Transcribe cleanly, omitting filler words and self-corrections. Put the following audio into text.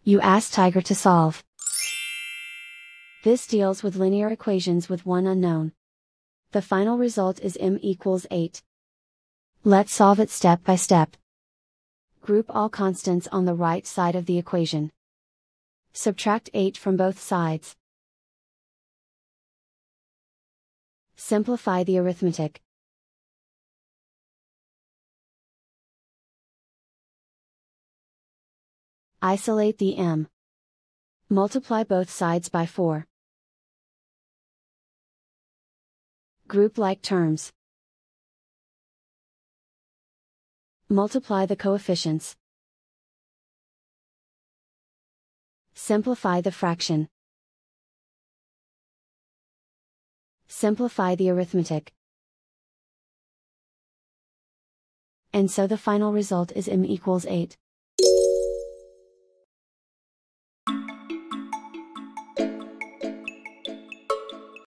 You ask Tiger to solve. This deals with linear equations with one unknown. The final result is m equals 8. Let's solve it step by step. Group all constants on the right side of the equation. Subtract 8 from both sides. Simplify the arithmetic. Isolate the m. Multiply both sides by 4. Group like terms. Multiply the coefficients. Simplify the fraction. Simplify the arithmetic. And so the final result is m equals 8.